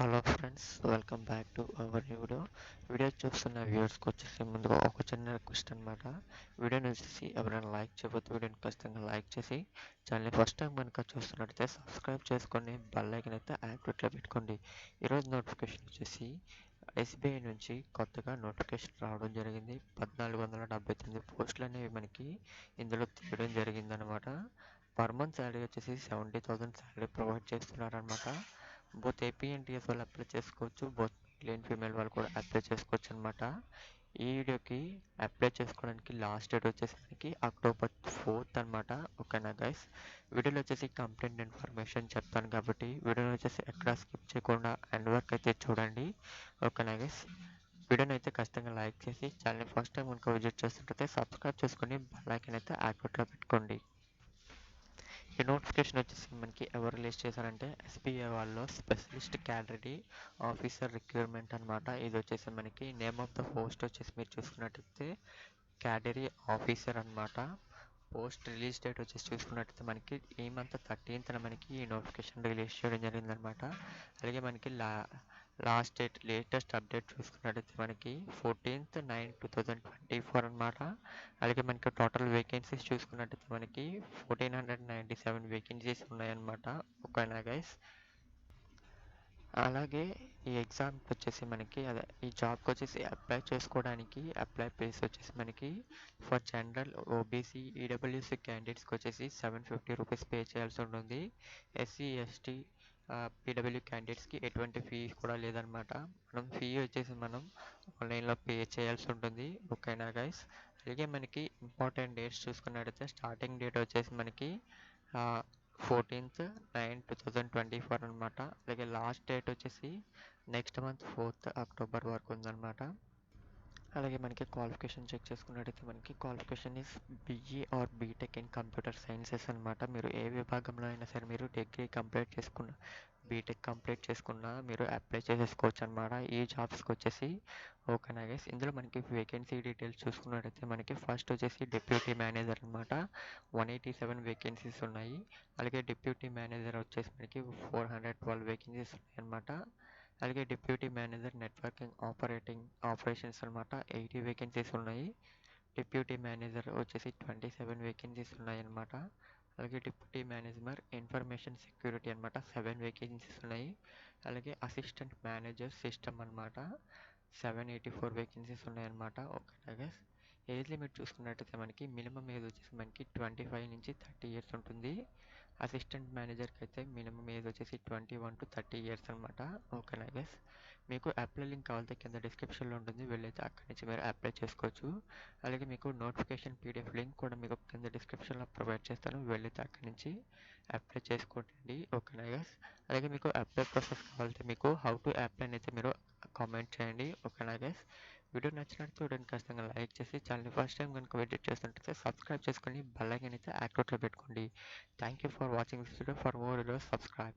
Hello friends, welcome back to our video చూస్తున్న వ్యూవర్స్కి వచ్చేసి ముందుగా ఒక చిన్న రిక్వెస్ట్ అనమాట. వీడియోని వచ్చేసి ఎవరైనా లైక్ చేయబోతే వీడియోని ఖచ్చితంగా లైక్ చేసి ఛానల్ని ఫస్ట్ టైం కనుక చూస్తున్నట్టయితే సబ్స్క్రైబ్ చేసుకొని బెల్ ఐకాన్ అయితే యాక్టివేట్లో పెట్టుకోండి. ఈరోజు నోటిఫికేషన్ వచ్చేసి ఎస్బీఐ నుంచి కొత్తగా నోటిఫికేషన్ రావడం జరిగింది. 1479 పోస్టులు అనేవి మనకి ఇందులో తీయడం జరిగిందనమాట. పర్ మంత్ శాలరీ వచ్చేసి 70,000 శాలరీ ప్రొవైడ్ చేస్తున్నారనమాట. బోత్ ఏపీ అండ్ టీఎస్ వాళ్ళు అప్లై చేసుకోవచ్చు. బోత్ మేల్ అండ్ ఫీమేల్ వాళ్ళు కూడా అప్లై చేసుకోవచ్చు అనమాట. ఈ వీడియోకి అప్లై చేసుకోవడానికి లాస్ట్ డేట్ వచ్చేసి మనకి October 4th అనమాట. ఓకేనా గైస్, వీడియోలో వచ్చేసి కంప్లీట్ ఇన్ఫర్మేషన్ చెప్తాను కాబట్టి వీడియోని వచ్చేసి ఎక్కడ స్కిప్ చేయకుండా ఎండ్ వరకు అయితే చూడండి. ఓకేనా గైస్, వీడియోని అయితే ఖచ్చితంగా లైక్ చేసి ఛానల్ని ఫస్ట్ టైం కనుక విజిట్ చేస్తుంటే సబ్స్క్రైబ్ చేసుకొని బెల్ ఐకాన్ అయితే యాక్టివేట్లో పెట్టుకోండి. ఈ నోటిఫికేషన్ వచ్చేసి మనకి ఎవరు రిలీజ్ చేశారంటే ఎస్బీఐ వాళ్ళు స్పెషలిస్ట్ క్యాడరీ ఆఫీసర్ రిక్రూట్మెంట్ అనమాట. ఇది వచ్చేసి మనకి నేమ్ ఆఫ్ ద పోస్ట్ వచ్చేసి మీరు చూసుకున్నట్టయితే క్యాడరీ ఆఫీసర్ అనమాట. పోస్ట్ రిలీజ్ డేట్ వచ్చేసి చూసుకున్నట్టయితే మనకి ఈ మంత్ 13th మనకి ఈ నోటిఫికేషన్ రిలీజ్ చేయడం జరిగిందనమాట. అలాగే మనకి లాస్ట్ డేట్ లేటెస్ట్ అప్డేట్ చూసుకున్నట్టయితే మనకి 14/9/2024 అనమాట. అలాగే మనకి టోటల్ వేకెన్సీస్ చూసుకున్నట్టయితే మనకి 1497 వేకెన్సీస్ ఉన్నాయన్నమాట. ఓకేనా గైస్, అలాగే ఈ ఎగ్జామ్కి వచ్చేసి మనకి ఈ జాబ్కి వచ్చేసి అప్లై చేసుకోవడానికి అప్లై ఫీస్ వచ్చేసి మనకి ఫర్ జనరల్ ఓబీసీ ఈడబ్ల్యూసీ క్యాండిడేట్స్కి వచ్చేసి 750 రూపీస్ పే చేయాల్సి ఉంటుంది. ఎస్సీ ఎస్టీ పీడబ్ల్యూ క్యాండిడేట్స్కి ఎటువంటి ఫీ కూడా లేదనమాట. ఫీ వచ్చేసి మనం ఆన్లైన్లో పే చేయాల్సి ఉంటుంది. ఓకేనా గైస్, అలాగే మనకి ఇంపార్టెంట్ డేట్స్ చూసుకున్నట్టయితే స్టార్టింగ్ డేట్ వచ్చేసి మనకి 14/9/2024 అనమాట. అలాగే లాస్ట్ డేట్ వచ్చేసి నెక్స్ట్ మంత్ 4th October వరకు ఉందన్నమాట. అలాగే మనకి క్వాలిఫికేషన్ చెక్ చేసుకున్నట్టయితే మనకి qualification is BE or BTech in computer sciences అనమాట. మీరు ఏ విభాగంలో అయినా సరే మీరు డిగ్రీ కంప్లీట్ చేసుకున్న బీటెక్ కంప్లీట్ చేసుకున్న మీరు అప్లై చేసేసుకోవచ్చు అనమాట ఈ జాబ్స్కి వచ్చేసి. ఓకేనా గైస్, ఇందులో మనకి వేకెన్సీ డీటెయిల్స్ చూసుకున్నట్టయితే మనకి ఫస్ట్ వచ్చేసి డిప్యూటీ మేనేజర్ అనమాట. 187 వేకెన్సీస్ ఉన్నాయి. అలాగే డిప్యూటీ మేనేజర్ వచ్చేసి మనకి 412 వేకెన్సీస్ ఉన్నాయి అనమాట. అలాగే డిప్యూటీ మేనేజర్ నెట్వర్కింగ్ ఆపరేషన్స్ అనమాట 80 వేకెన్సీస్ ఉన్నాయి. డిప్యూటీ మేనేజర్ వచ్చేసి 27 వేకెన్సీస్ ఉన్నాయి అనమాట. అలాగే డిప్యూటీ మేనేజర్ ఇన్ఫర్మేషన్ సెక్యూరిటీ అనమాట 7 వేకెన్సీస్ ఉన్నాయి. అలాగే అసిస్టెంట్ మేనేజర్ సిస్టమ్ అనమాట 784 వేకెన్సీస్ ఉన్నాయన్నమాట. ఓకేనా గైస్, ఏజ్ లిమిట్ చూసుకున్నట్టయితే మనకి మినిమం ఏజ్ వచ్చేసి మనకి 25 నుంచి 30 ఇయర్స్ ఉంటుంది. అసిస్టెంట్ మేనేజర్కి అయితే మినిమం ఏజ్ వచ్చేసి 21 to 30 ఇయర్స్ అనమాట. ఓకేనా గైస్, మీకు అప్లై లింక్ కావాలంటే కింద డిస్క్రిప్షన్లో ఉంటుంది, వెళ్ళైతే అక్కడి నుంచి మీరు అప్లై చేసుకోవచ్చు. అలాగే మీకు నోటిఫికేషన్ పీడిఎఫ్ లింక్ కూడా మీకు కింద డిస్క్రిప్షన్లో ప్రొవైడ్ చేస్తాను, వెళ్ళైతే అక్కడి నుంచి అప్లై చేసుకోండి. ఓకేనా గైస్, అలాగే మీకు అప్లై ప్రాసెస్ కావాలంటే మీకు హౌ టు అప్లై అయితే మీరు కామెంట్ చేయండి. ఓకేనా గైస్, వీడియో నచ్చినట్టు వీడియోని ఖచ్చితంగా లైక్ చేసి ఛానల్ని ఫస్ట్ టైం కనుక విజిట్ చేస్తుంటే సబ్స్క్రైబ్ చేసుకొని బెల్ ఐకాన్ అయితే యాక్టివేట్లో పెట్టుకోండి. Thank you for watching this video. For more videos subscribe.